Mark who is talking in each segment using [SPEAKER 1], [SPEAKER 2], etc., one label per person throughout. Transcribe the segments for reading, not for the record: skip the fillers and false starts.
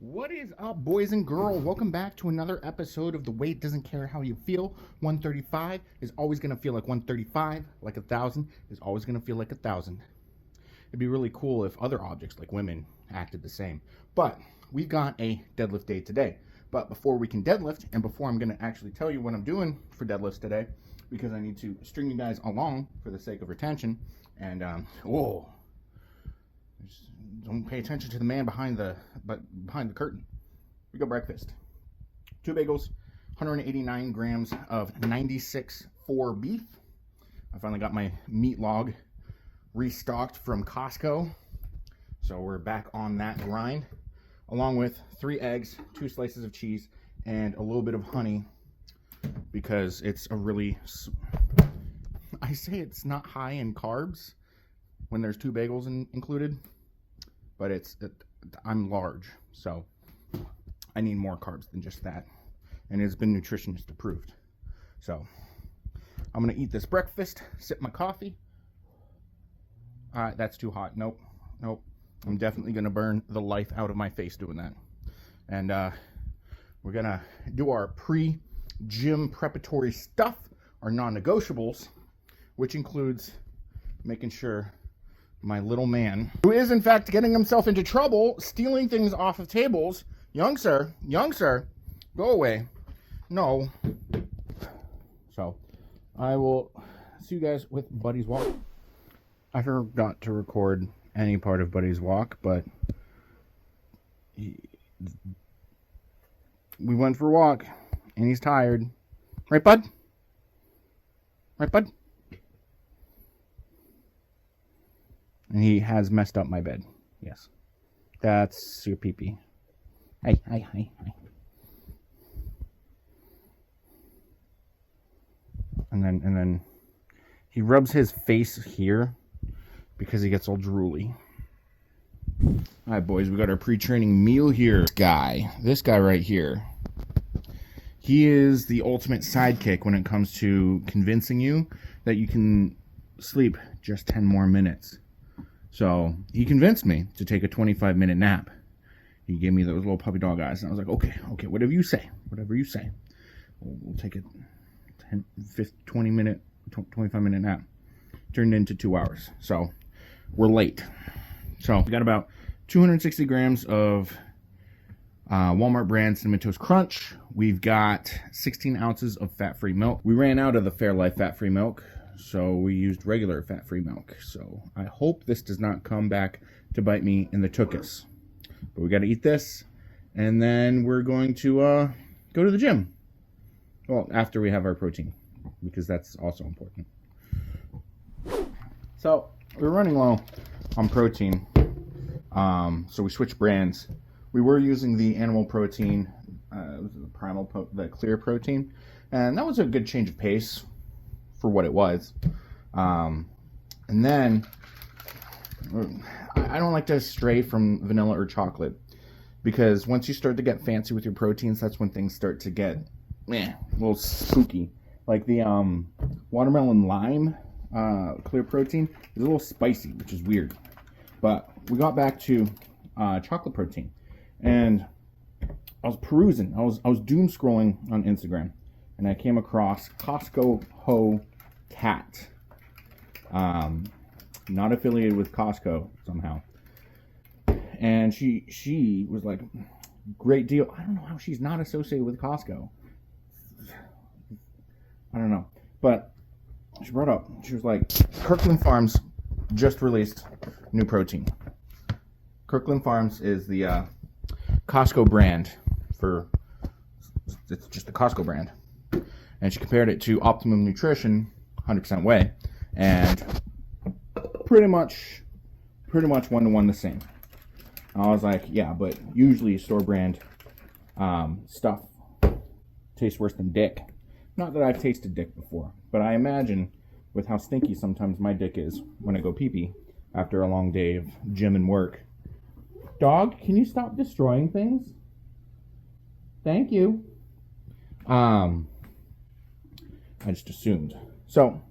[SPEAKER 1] What is up, boys and girls? Welcome back to another episode of The Weight Doesn't Care How You Feel. 135 is always going to feel like 135, like 1,000 is always going to feel like 1,000. It'd be really cool if other objects, like women, acted the same. But we've got a deadlift day today. But before we can deadlift, and before I'm going to actually tell you what I'm doing for deadlifts today, because I need to string you guys along for the sake of retention, and, don't pay attention to the man behind the curtain. We got breakfast. 2 bagels, 189 grams of 96.4 beef. I finally got my meat log restocked from Costco. So we're back on that grind. Along with 3 eggs, 2 slices of cheese, and a little bit of honey. Because it's a really... I say it's not high in carbs when there's 2 bagels included. But I'm large, so I need more carbs than just that. And it's been nutritionist approved. So I'm going to eat this breakfast, sip my coffee. That's too hot. Nope. I'm definitely going to burn the life out of my face doing that. And we're going to do our pre-gym preparatory stuff, our non-negotiables, which includes making sure my little man, who is in fact getting himself into trouble, stealing things off of tables. Young sir, go away. No. So, I will see you guys with Buddy's walk. I forgot to record any part of Buddy's walk, but we went for a walk, and he's tired. Right, bud? Right, bud? And he has messed up my bed. Yes. That's your pee-pee. Hi. And then he rubs his face here because he gets all drooly. All right, boys, we got our pre-training meal here. This guy right here. He is the ultimate sidekick when it comes to convincing you that you can sleep just 10 more minutes. So he convinced me to take a 25-minute nap. He gave me those little puppy dog eyes, and I was like, okay, whatever you say. We'll take a 25-minute nap. Turned into 2 hours. So we're late. So we got about 260 grams of Walmart brand Cinnamon Toast Crunch. We've got 16 ounces of fat-free milk. We ran out of the Fairlife fat-free milk, so we used regular fat-free milk. So I hope this does not come back to bite me in the tuchus. But we got to eat this, and then we're going to go to the gym. Well, after we have our protein, because that's also important. So we're running low on protein, so we switched brands. We were using the animal protein, the clear protein, and that was a good change of pace for what it was. And then I don't like to stray from vanilla or chocolate, because once you start to get fancy with your proteins, that's when things start to get a little spooky. Like the watermelon lime clear protein is a little spicy, which is weird. But we got back to chocolate protein, and I was perusing. I was doom scrolling on Instagram, and I came across Costco Ho Cat. Not affiliated with Costco somehow. And she was like, great deal. I don't know how she's not associated with Costco. I don't know. But she brought up, she was like, Kirkland Farms just released new protein. Kirkland Farms is the Costco brand it's just the Costco brand. And she compared it to Optimum Nutrition, 100% whey, and pretty much 1-to-1 the same. I was like, yeah, but usually store brand stuff tastes worse than dick. Not that I've tasted dick before, but I imagine with how stinky sometimes my dick is when I go pee-pee after a long day of gym and work. Dog, can you stop destroying things? Thank you. I just assumed. So,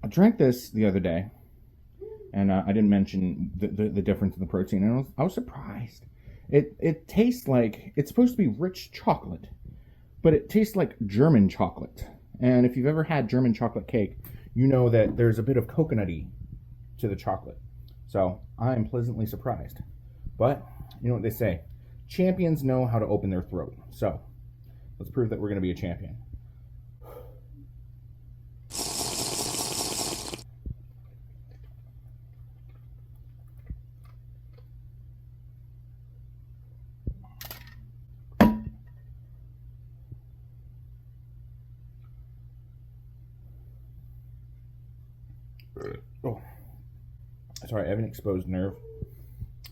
[SPEAKER 1] I drank this the other day, and I didn't mention the difference in the protein, and I was surprised. It tastes like, it's supposed to be rich chocolate, but it tastes like German chocolate. And if you've ever had German chocolate cake, you know that there's a bit of coconutty to the chocolate. So I am pleasantly surprised. But you know what they say, champions know how to open their throat. So let's prove that we're going to be a champion. Oh, sorry, I have an exposed nerve.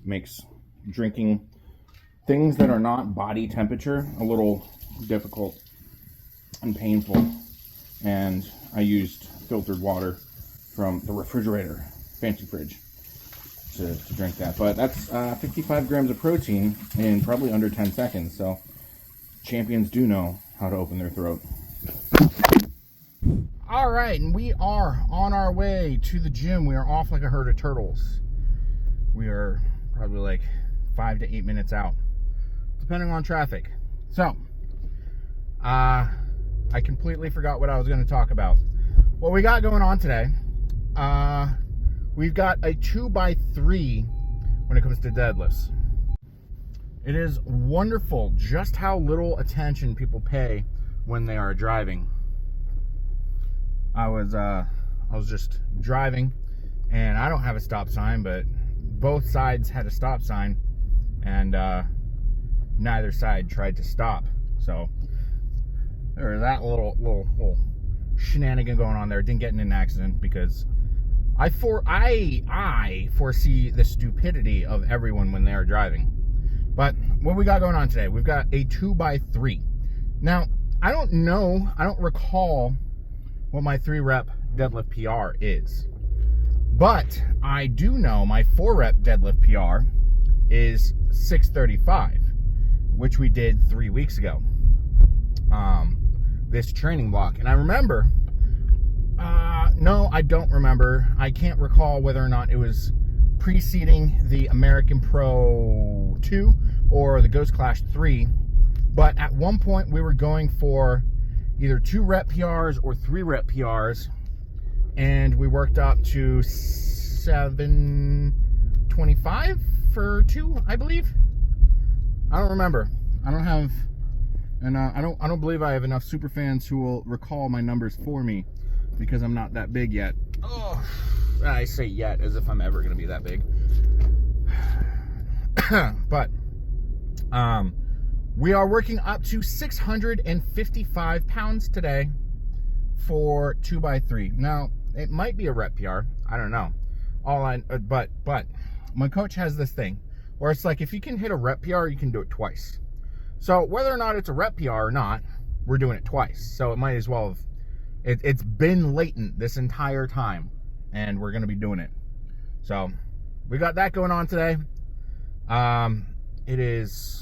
[SPEAKER 1] Makes drinking things that are not body temperature a little difficult and painful. And I used filtered water from the refrigerator, fancy fridge, to drink that. But that's 55 grams of protein in probably under 10 seconds. So champions do know how to open their throat. All right, and we are on our way to the gym. We are off like a herd of turtles. We are probably like 5 to 8 minutes out, depending on traffic. So, I completely forgot what I was going to talk about. What we got going on today, we've got a 2x3 when it comes to deadlifts. It is wonderful just how little attention people pay when they are driving. I was just driving, and I don't have a stop sign, but both sides had a stop sign, and neither side tried to stop. So there was that little shenanigan going on there. Didn't get in an accident because I foresee the stupidity of everyone when they are driving. But what we got going on today, we've got a 2x3. Now, I don't recall what my 3-rep deadlift PR is. But I do know my 4-rep deadlift PR is 635, which we did 3 weeks ago. This training block. And I remember, no, I don't remember. I can't recall whether or not it was preceding the American Pro 2 or the Ghost Clash 3. But at one point we were going for either 2-rep PRs or 3-rep PRs, and we worked up to 725 for 2, I believe. I don't remember. I don't have, and I don't believe I have enough super fans who will recall my numbers for me, because I'm not that big yet. Oh, I say yet as if I'm ever going to be that big. But we are working up to 655 pounds today for 2x3. Now, it might be a rep PR. I don't know. But my coach has this thing where it's like, if you can hit a rep PR, you can do it twice. So whether or not it's a rep PR or not, we're doing it twice. So it might as well have, it's been latent this entire time, and we're going to be doing it. So we got that going on today. It is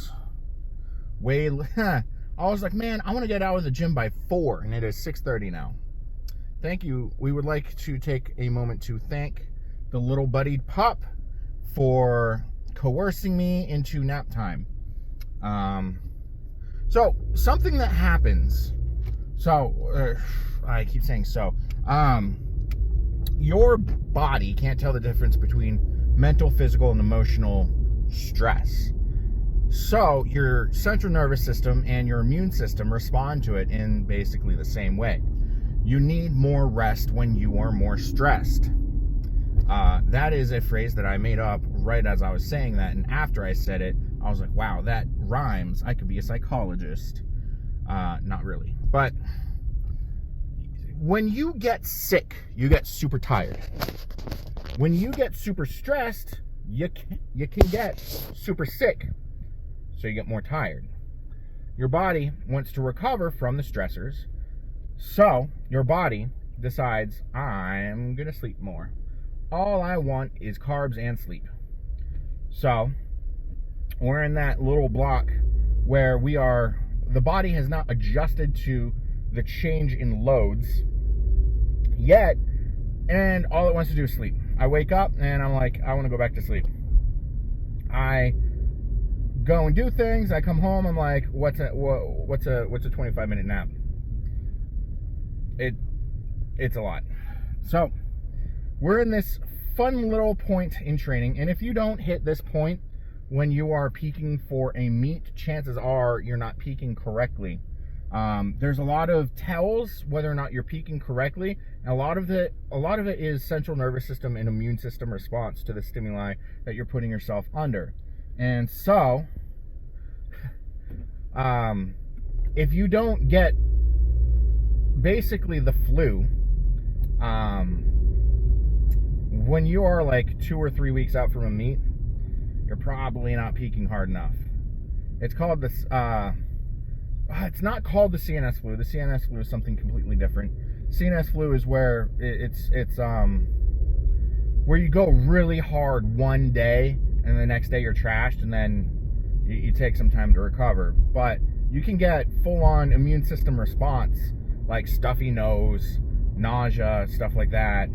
[SPEAKER 1] way, I was like, man, I want to get out of the gym by 4, and it is 6:30 now. Thank you. We would like to take a moment to thank the little buddied pup for coercing me into nap time. So something that happens, I keep saying so, your body can't tell the difference between mental, physical, and emotional stress. So your central nervous system and your immune system respond to it in basically the same way. You need more rest when you are more stressed. That is a phrase that I made up right as I was saying that, and after I said it, I was like, wow, that rhymes. I could be a psychologist. Not really. But when you get sick, you get super tired. When you get super stressed, you can get super sick. So you get more tired. Your body wants to recover from the stressors, so your body decides, I'm gonna sleep more. All I want is carbs and sleep. So we're in that little block where the body has not adjusted to the change in loads yet, and all it wants to do is sleep. I wake up and I'm like, I want to go back to sleep. I go and do things. I come home, I'm like, what's a 25-minute nap? It's a lot. So we're in this fun little point in training, and if you don't hit this point when you are peaking for a meet, chances are you're not peaking correctly. There's a lot of tells whether or not you're peaking correctly, and a lot of it is central nervous system and immune system response to the stimuli that you're putting yourself under. And so if you don't get basically the flu when you are like 2 or 3 weeks out from a meet, you're probably not peaking hard enough. It's called this it's not called the CNS flu. The CNS flu is something completely different. CNS flu is where it's where you go really hard one day and the next day you're trashed, and then you take some time to recover. But you can get full-on immune system response, like stuffy nose, nausea, stuff like that,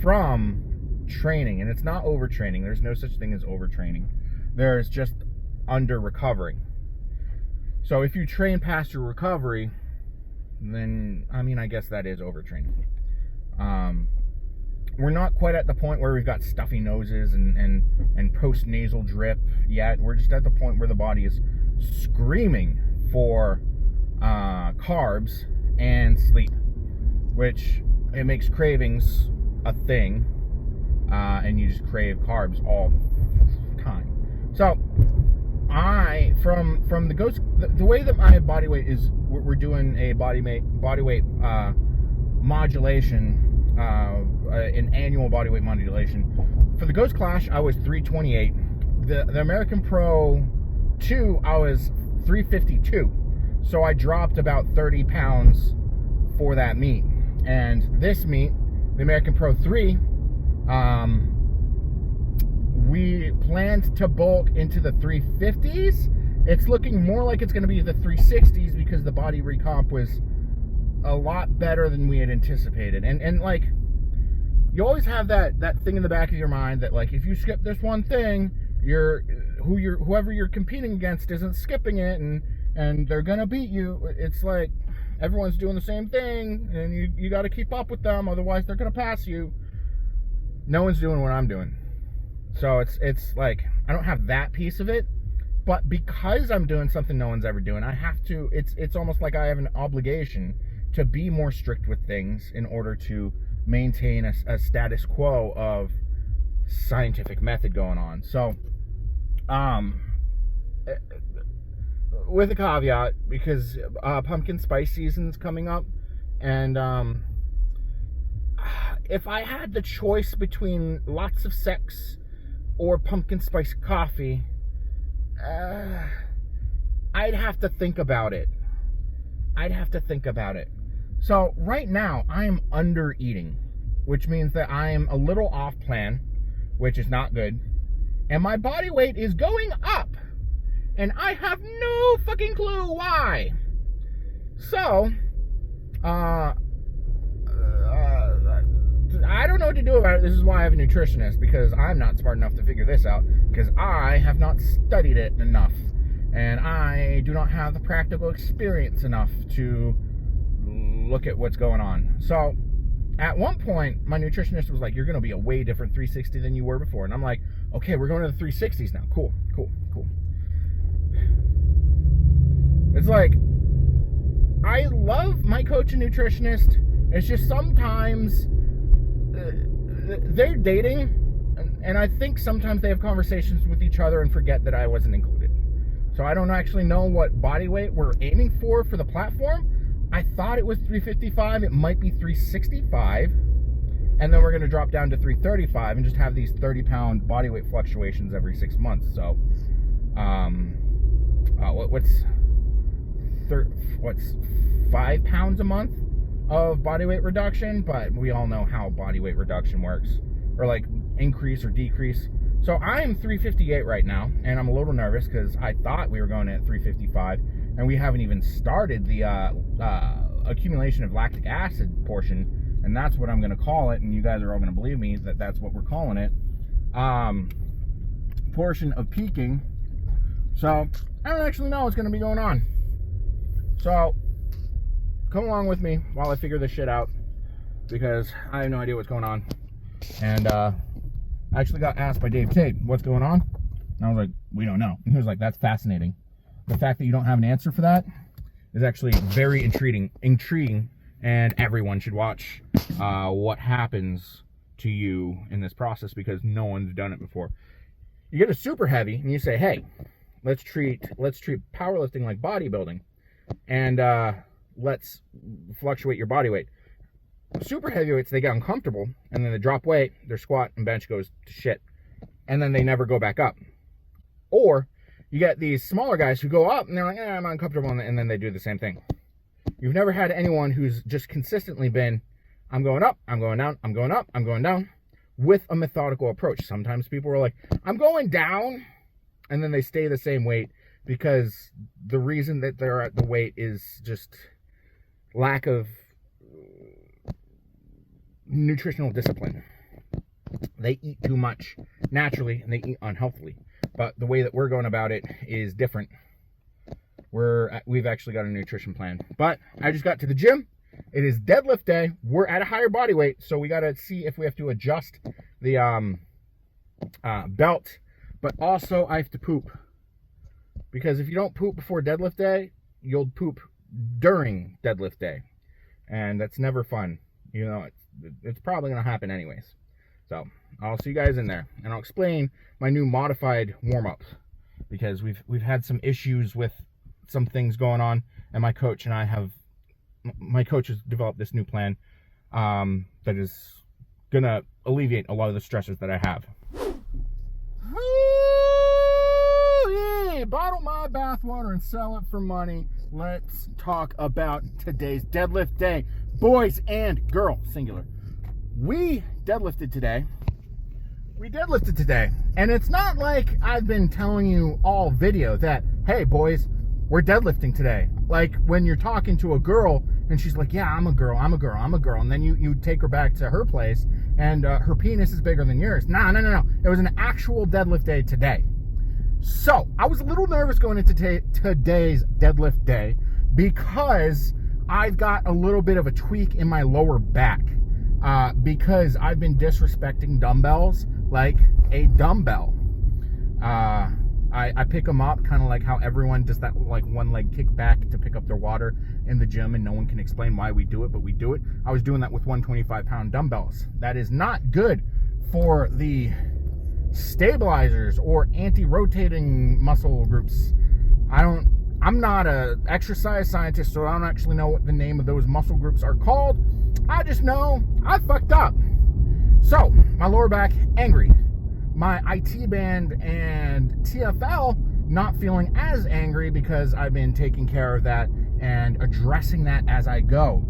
[SPEAKER 1] from training. And it's not overtraining. There's no such thing as overtraining. There's just under recovering. So if you train past your recovery, then I guess that is overtraining. We're not quite at the point where we've got stuffy noses and post-nasal drip yet. We're just at the point where the body is screaming for carbs and sleep, which it makes cravings a thing, and you just crave carbs all the time. So from the way that my body weight is, we're doing a body weight modulation, an annual body weight modulation. For the Ghost Clash, I was 328. The American Pro 2, I was 352. So I dropped about 30 pounds for that meet. And this meet, the American Pro 3, we planned to bulk into the 350s. It's looking more like it's going to be the 360s because the body recomp was a lot better than we had anticipated. And like, you always have that thing in the back of your mind that, like, if you skip this one thing, whoever you're competing against isn't skipping it, and they're gonna beat you. It's like everyone's doing the same thing, and you got to keep up with them, otherwise they're gonna pass you. No one's doing what I'm doing. So it's like, I don't have that piece of it, but because I'm doing something no one's ever doing, I have to, it's almost like I have an obligation to be more strict with things in order to maintain a status quo of scientific method going on. So, with a caveat, because pumpkin spice season's coming up, and if I had the choice between lots of sex or pumpkin spice coffee, I'd have to think about it. So right now I am under eating, which means that I am a little off plan, which is not good, and my body weight is going up, and I have no fucking clue why. So I don't know what to do about it. This is why I have a nutritionist, because I'm not smart enough to figure this out, because I have not studied it enough, and I do not have the practical experience enough to look at what's going on. So at one point, my nutritionist was like, you're going to be a way different 360 than you were before. And I'm like, okay, we're going to the 360s now. Cool. It's like, I love my coach and nutritionist. It's just sometimes they're dating, and I think sometimes they have conversations with each other and forget that I wasn't included. So I don't actually know what body weight we're aiming for the platform. I thought it was 355. It might be 365. And then we're going to drop down to 335 and just have these 30-pound body weight fluctuations every 6 months. So, what's 5 pounds a month of body weight reduction? But we all know how body weight reduction works, or like increase or decrease. So I'm 358 right now, and I'm a little nervous because I thought we were going at 355, and we haven't even started the accumulation of lactic acid portion, and that's what I'm going to call it, and you guys are all going to believe me that that's what we're calling it. Portion of peaking. So I don't actually know what's going to be going on. So come along with me while I figure this shit out, because I have no idea what's going on. And I actually got asked by Dave Tate, what's going on? And I was like, we don't know. And he was like, that's fascinating. The fact that you don't have an answer for that is actually very intriguing, and everyone should watch what happens to you in this process, because no one's done it before. You get a super heavy and you say, hey, let's treat powerlifting like bodybuilding, and let's fluctuate your body weight. Super heavyweights, they get uncomfortable, and then they drop weight, their squat and bench goes to shit, and then they never go back up. Or you get these smaller guys who go up and they're like, I'm uncomfortable, and then they do the same thing. You've never had anyone who's just consistently been, I'm going up, I'm going down, I'm going up, I'm going down, with a methodical approach. Sometimes people are like, I'm going down, and then they stay the same weight, because the reason that they're at the weight is just lack of nutritional discipline. They eat too much naturally, and they eat unhealthily. But the way that we're going about it is different. We've actually got a nutrition plan. But I just got to the gym. It is deadlift day. We're at a higher body weight, so we got to see if we have to adjust the belt. But also, I have to poop, because if you don't poop before deadlift day, you'll poop during deadlift day, and that's never fun. You know, it's probably going to happen anyways. So I'll see you guys in there, and I'll explain my new modified warm-ups, because we've had some issues with some things going on, and my coach has developed this new plan that is gonna alleviate a lot of the stresses that I have. Ooh, yeah, bottle my bathwater and sell it for money. Let's talk about today's deadlift day, boys and girls, singular. We deadlifted today, and it's not like I've been telling you all video that, hey boys, we're deadlifting today. Like when you're talking to a girl and she's like, yeah, I'm a girl, and then you take her back to her place and her penis is bigger than yours. No. It was an actual deadlift day today. So I was a little nervous going into today's deadlift day, because I've got a little bit of a tweak in my lower back, because I've been disrespecting dumbbells like a dumbbell. I pick them up kind of like how everyone does that, like one leg kick back to pick up their water in the gym, and no one can explain why we do it, but we do it. I was doing that with 125-pound dumbbells. That is not good for the stabilizers or anti-rotating muscle groups. I'm not a exercise scientist, so I don't actually know what the name of those muscle groups are called. I just know I fucked up. So my lower back angry. My IT band and TFL not feeling as angry, because I've been taking care of that and addressing that as I go.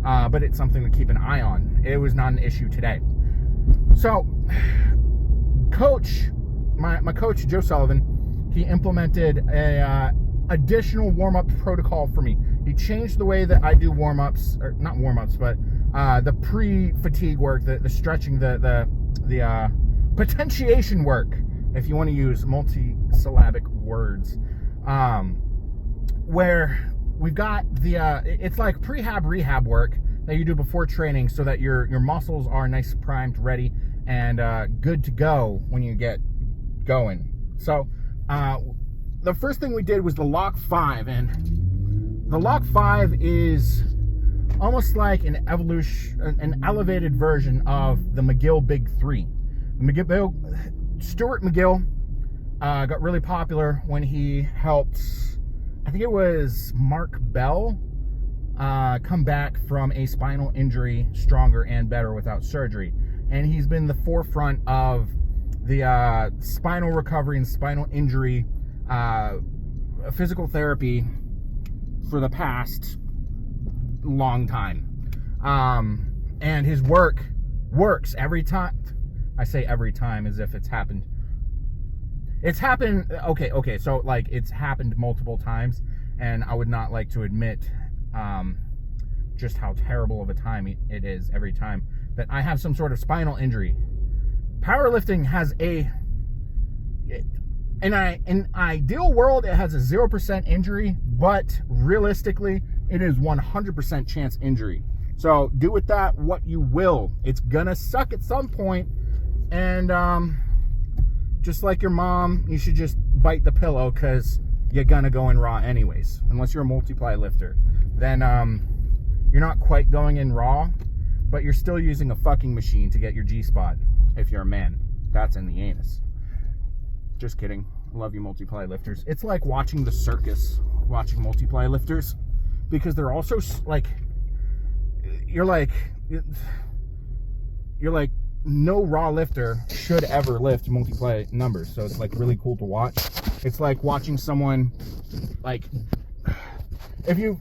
[SPEAKER 1] But it's something to keep an eye on. It was not an issue today. So my coach, Joe Sullivan, he implemented a additional warm-up protocol for me. He changed the way that I do warm-ups, or not warm-ups, but the pre-fatigue work, the stretching, the potentiation work, if you want to use multi-syllabic words, where we've got it's like rehab work that you do before training, so that your muscles are nice, primed, ready, and good to go when you get going. So the first thing we did was the Lock 5, and the Lock 5 is almost like an elevated version of the McGill Big 3. Stuart McGill got really popular when he helped, I think it was Mark Bell, come back from a spinal injury stronger and better without surgery. And he's been the forefront of the spinal recovery and spinal injury physical therapy for the past long time. And his work works every time. I say every time as if it's happened. It's happened, okay, so like it's happened multiple times, and I would not like to admit just how terrible of a time it is every time that I have some sort of spinal injury. Powerlifting has in an ideal world, it has a 0% injury, but realistically, it is 100% chance injury. So do with that what you will. It's gonna suck at some point, and just like your mom, you should just bite the pillow, because you're gonna go in raw anyways. Unless you're a multiply lifter, then you're not quite going in raw, but you're still using a fucking machine to get your G-spot. If you're a man, that's in the anus. Just kidding. Love you, multiply lifters. It's like watching the circus, watching multiply lifters, because they're also like, you're like no raw lifter should ever lift multiply numbers. So it's like really cool to watch. It's like watching someone, like, if you,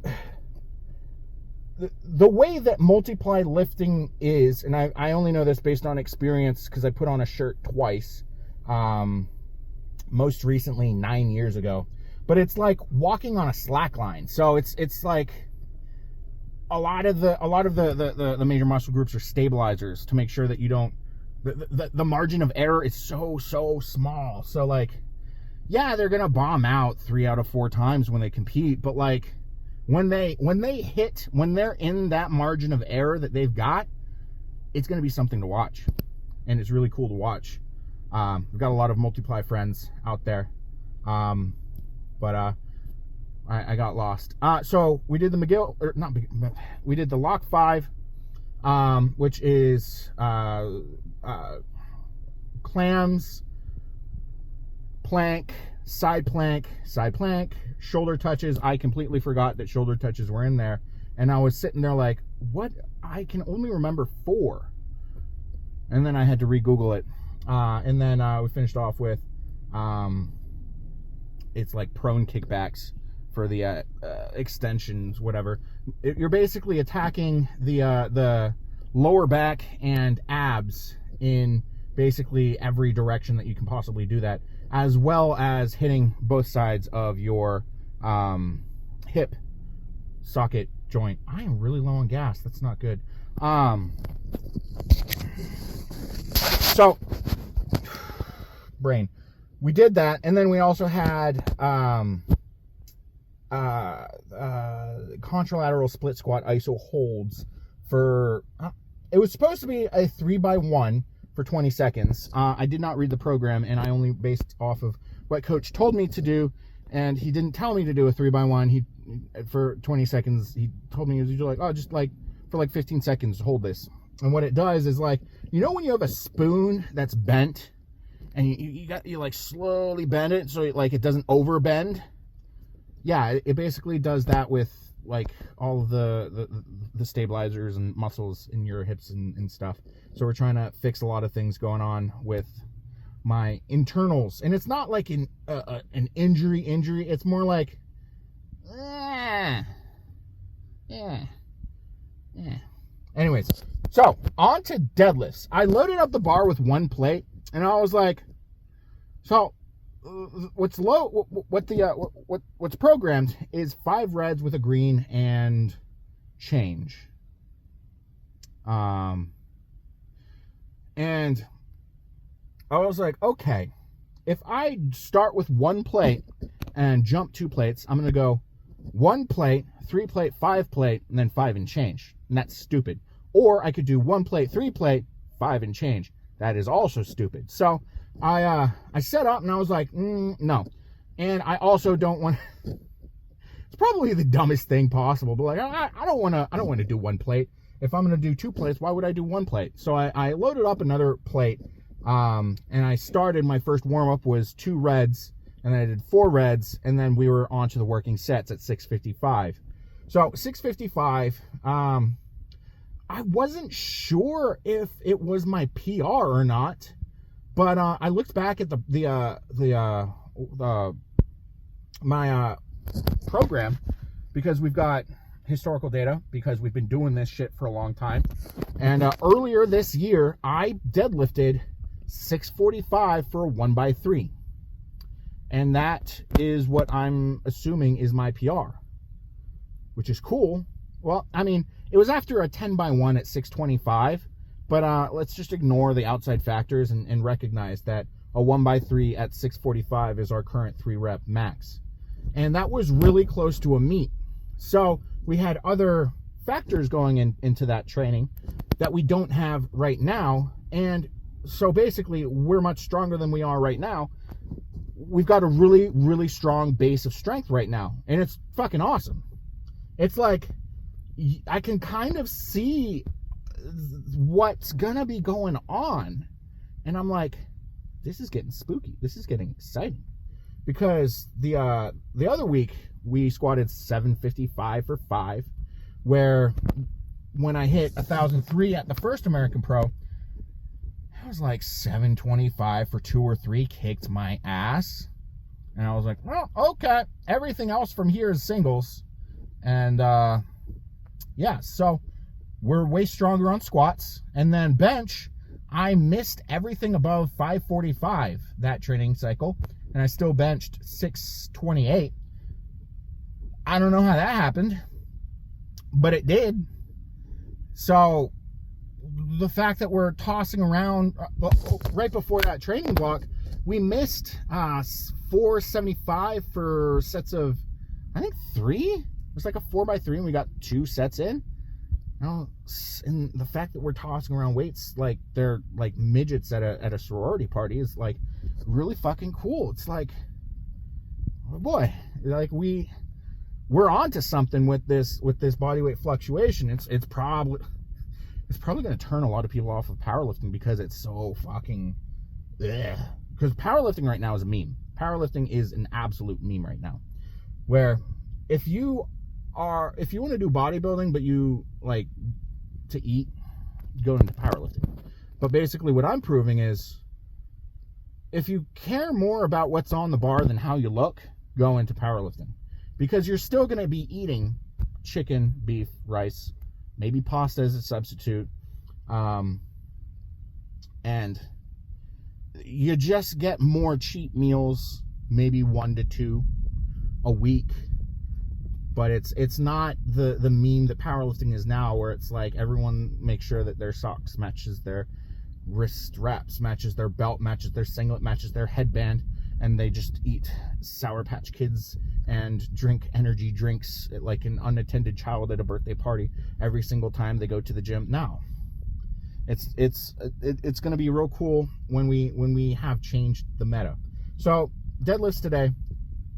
[SPEAKER 1] the way that multiply lifting is, and I only know this based on experience because I put on a shirt twice, most recently 9 years ago, but it's like walking on a slack line. So it's like a lot of the major muscle groups are stabilizers to make sure that you don't, the margin of error is so small. So like, yeah, they're gonna bomb out 3 out of 4 times when they compete, but like when they're in that margin of error that they've got, it's gonna be something to watch, and it's really cool to watch. We've got a lot of multiply friends out there, but I got lost. So we did the McGill, or not, we did the Lock 5, which is clams, plank, side plank, shoulder touches. I completely forgot that shoulder touches were in there, and I was sitting there like, what? I can only remember 4, and then I had to re-Google it. And then we finished off with it's like prone kickbacks for the extensions, whatever. You're basically attacking the lower back and abs in basically every direction that you can possibly do that, as well as hitting both sides of your hip socket joint. I am really low on gas. That's not good. So, brain. We did that, and then we also had contralateral split squat iso holds for, it was supposed to be a 3x1 for 20 seconds. I did not read the program, and I only based off of what coach told me to do, and he didn't tell me to do a 3x1. For 20 seconds, he told me, he was like, oh, just like for like 15 seconds, hold this. And what it does is, like, you know when you have a spoon that's bent, and you like slowly bend it so it doesn't overbend? Yeah, it basically does that with like all of the stabilizers and muscles in your hips and stuff. So we're trying to fix a lot of things going on with my internals, and it's not like an injury. It's more like, yeah. Anyways, so on to deadlifts. I loaded up the bar with 1 plate, and I was like, so what's programmed is 5 reds with a green and change. And I was like, okay, if I start with 1 plate and jump 2 plates, I'm going to go 1 plate, 3 plate, 5 plate, and then 5 and change. And that's stupid. Or I could do 1 plate, 3 plate, 5 and change. That is also stupid. So I set up, and I was like, no. And I also don't want it's probably the dumbest thing possible, but like, I don't want to do 1 plate. If I'm going to do 2 plates, why would I do 1 plate? So I loaded up another plate, and I started, my first warm-up was 2 reds, and then I did 4 reds, and then we were on to the working sets at 655. So 655, I wasn't sure if it was my PR or not, but I looked back at my program, because we've got historical data, because we've been doing this shit for a long time. And earlier this year, I deadlifted 645 for a 1x3. And that is what I'm assuming is my PR, which is cool. Well, I mean, it was after a 10x1 at 625, but let's just ignore the outside factors and recognize that
[SPEAKER 2] a 1x3 at 645 is our current 3 rep max. And that was really close to a meet. So we had other factors going into that training that we don't have right now. And so basically we're much stronger than we are right now. We've got a really, really strong base of strength right now. And it's fucking awesome. It's like, I can kind of see what's gonna be going on. And I'm like, this is getting spooky. This is getting exciting. Because the other week, we squatted 755 for 5, where when I hit 1,003 at the first American Pro, I was like 725 for 2 or 3, kicked my ass. And I was like, well, okay. Everything else from here is singles. And yeah, so we're way stronger on squats. And then bench, I missed everything above 545 that training cycle. And I still benched 628. I don't know how that happened, but it did. So the fact that we're tossing around right before that training block, we missed 475 for sets of, I think 3. It was like a 4x3 and we got 2 sets in. And the fact that we're tossing around weights like they're like midgets at a sorority party is like really fucking cool. It's like, oh boy, like we're onto something with this body weight fluctuation. It's probably going to turn a lot of people off of powerlifting because it's so fucking because powerlifting right now is a meme. Powerlifting is an absolute meme right now, where if you want to do bodybuilding but you like to eat, go into powerlifting. But basically what I'm proving is, if you care more about what's on the bar than how you look, go into powerlifting. Because you're still going to be eating chicken, beef, rice, maybe pasta as a substitute. And you just get more cheat meals, maybe 1 to 2 a week. But it's not the meme that powerlifting is now, where it's like everyone makes sure that their socks matches their wrist straps, matches their belt, matches their singlet, matches their headband, and they just eat Sour Patch Kids and drink energy drinks like an unattended child at a birthday party every single time they go to the gym. No, it's going to be real cool when we have changed the meta. So deadlifts today,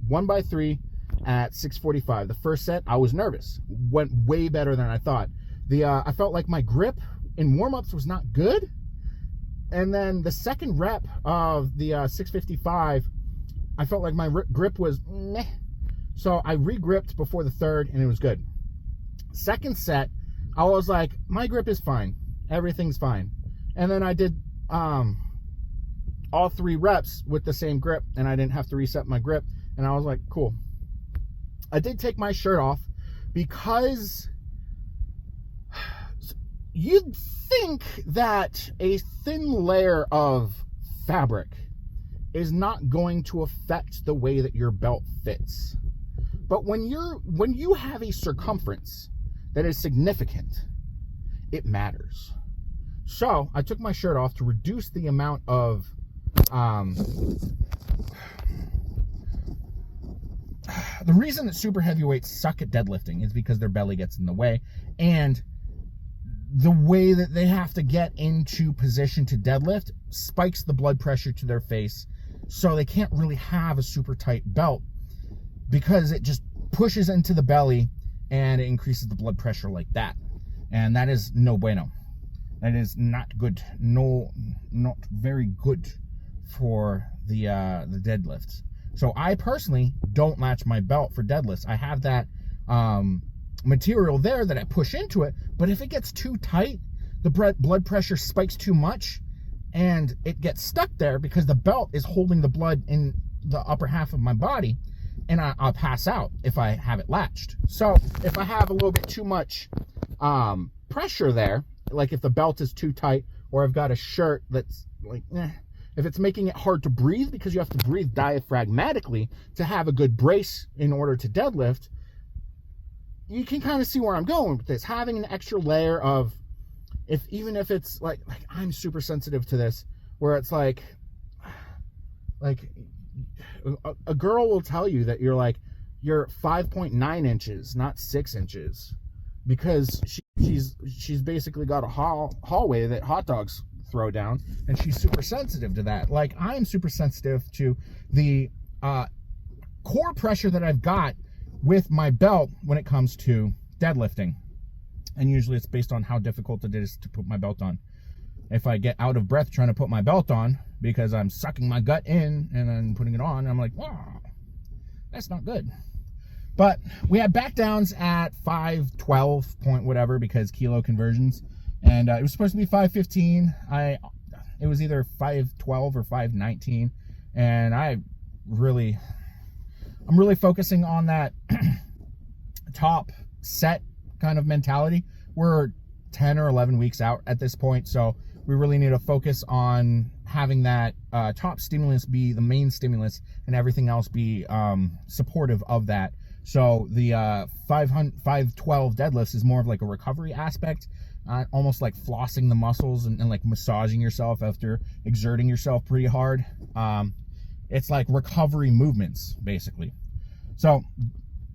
[SPEAKER 2] 1x3 at 645. The first set, I was nervous. Went way better than I thought. I felt like my grip in warm-ups was not good. And then the second rep of the 655, I felt like my grip was meh. So I re-gripped before the third, and it was good. Second set, I was like, my grip is fine. Everything's fine. And then I did all 3 reps with the same grip, and I didn't have to reset my grip. And I was like, cool. I did take my shirt off because you'd think that a thin layer of fabric is not going to affect the way that your belt fits. But when you have a circumference that is significant, it matters. So I took my shirt off to reduce the amount of the reason that super heavyweights suck at deadlifting is because their belly gets in the way, and the way that they have to get into position to deadlift spikes the blood pressure to their face, so they can't really have a super tight belt because it just pushes into the belly and it increases the blood pressure like that. And that is no bueno. That is not good. No, not very good for the deadlifts. So I personally don't match my belt for deadlifts. I have that material there that I push into it, but if it gets too tight, the blood pressure spikes too much and it gets stuck there because the belt is holding the blood in the upper half of my body, and I'll pass out if I have it latched. So if I have a little bit too much pressure there, like if the belt is too tight, or I've got a shirt that's like, if it's making it hard to breathe because you have to breathe diaphragmatically to have a good brace in order to deadlift, you can kind of see where I'm going with this. Having an extra layer of, even if it's like I'm super sensitive to this, where it's like Like, a girl will tell you that you're 5.9 inches, not 6 inches, because she's basically got a hallway that hot dogs throw down, and she's super sensitive to that. Like, I am super sensitive to the core pressure that I've got with my belt when it comes to deadlifting. And usually it's based on how difficult it is to put my belt on. If I get out of breath trying to put my belt on because I'm sucking my gut in and then putting it on, I'm like, wow, that's not good. But we had back downs at 512 point whatever because kilo conversions, and it was supposed to be 515. It was either 512 or 519, and I'm really focusing on that top set kind of mentality. We're 10 or 11 weeks out at this point, so we really need to focus on having that top stimulus be the main stimulus and everything else be supportive of that. So the 512 deadlifts is more of like a recovery aspect, almost like flossing the muscles and like massaging yourself after exerting yourself pretty hard. It's like recovery movements, basically. So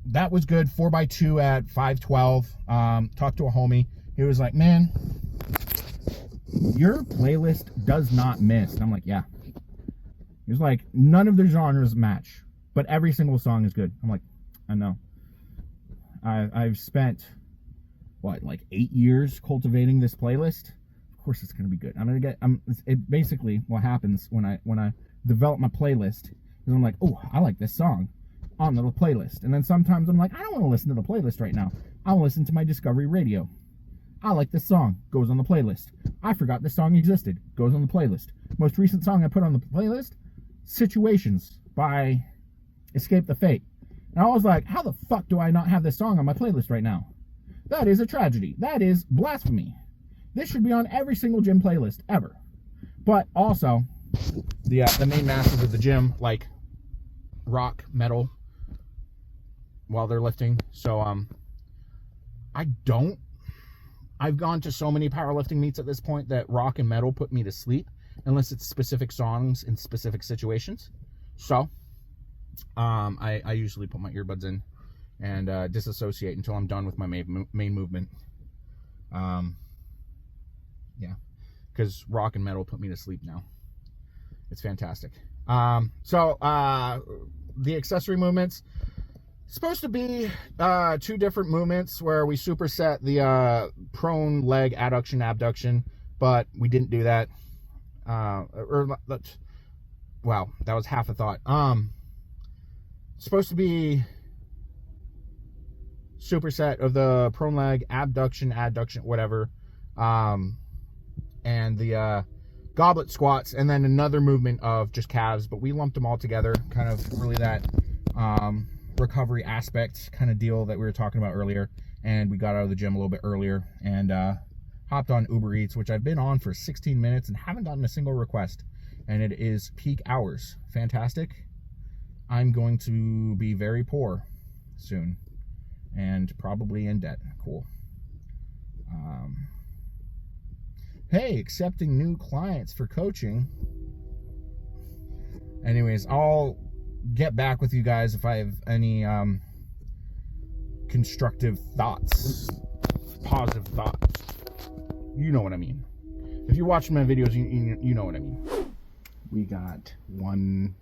[SPEAKER 2] that was good. 4x2 at 512. Talked to a homie. He was like, man, your playlist does not miss. And I'm like, yeah. He was like, none of the genres match, but every single song is good. I'm like, I know. I've spent, like 8 years cultivating this playlist. Of course it's going to be good. Basically what happens when I develop my playlist is I'm like, oh, I like this song on the playlist. And then sometimes I'm like, I don't want to listen to the playlist right now. I'll listen to my Discovery Radio. I like this song, goes on the playlist. I forgot this song existed, goes on the playlist. Most recent song I put on the playlist, Situations by Escape the Fate. And I was like, how the fuck do I not have this song on my playlist right now? That is a tragedy. That is blasphemy. This should be on every single gym playlist ever. But also, the main masters of the gym like rock, metal while they're lifting. So I've gone to so many powerlifting meets at this point that rock and metal put me to sleep unless it's specific songs in specific situations. So I usually put my earbuds in and disassociate until I'm done with my main movement. Yeah, because rock and metal put me to sleep now. It's fantastic. So the accessory movements, supposed to be 2 different movements where we superset the prone leg adduction abduction, but we didn't do that. Wow, that was half a thought. Supposed to be superset of the prone leg abduction, adduction, whatever, and the goblet squats, and then another movement of just calves, but we lumped them all together, kind of really that recovery aspect kind of deal that we were talking about earlier. And we got out of the gym a little bit earlier and hopped on Uber Eats, which I've been on for 16 minutes and haven't gotten a single request, and it is peak hours. Fantastic. I'm going to be very poor soon and probably in debt. Cool. Hey, accepting new clients for coaching. Anyways, I'll get back with you guys if I have any constructive thoughts, positive thoughts. You know what I mean. If you watch my videos, you know what I mean. We got 1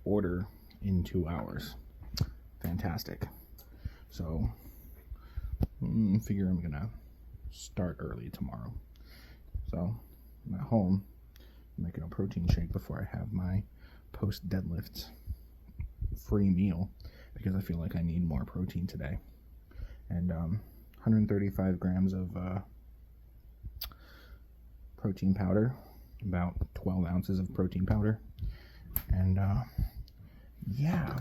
[SPEAKER 2] order in 2 hours. Fantastic. So figure I'm gonna start early tomorrow. So I'm at home making a protein shake before I have my post deadlift free meal because I feel like I need more protein today. And 135 grams of protein powder, about 12 ounces of protein powder, and yeah,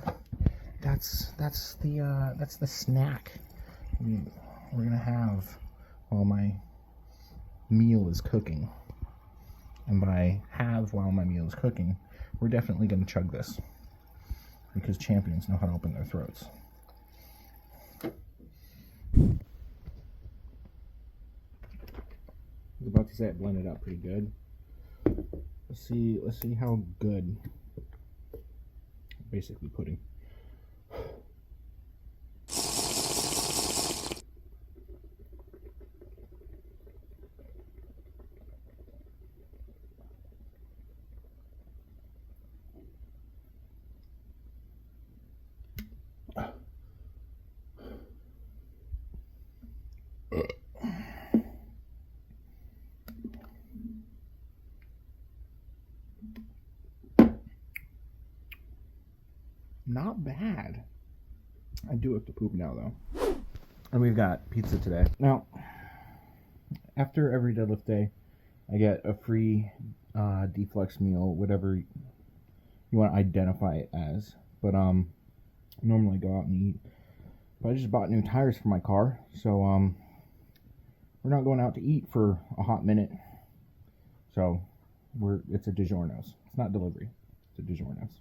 [SPEAKER 2] that's the snack we're gonna have while my meal is cooking. And by have while my meal is cooking, we're definitely gonna chug this because champions know how to open their throats. I was about to say it blended out pretty good. Let's see how good
[SPEAKER 1] basically pudding. Not bad. I do have to poop now, though. And we've got pizza today. Now, after every deadlift day, I get a free deflex meal, whatever you want to identify it as. But normally go out and eat. But I just bought new tires for my car, so we're not going out to eat for a hot minute. So it's a DiGiorno's. It's not delivery. It's a DiGiorno's.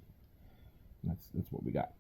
[SPEAKER 1] That's what we got.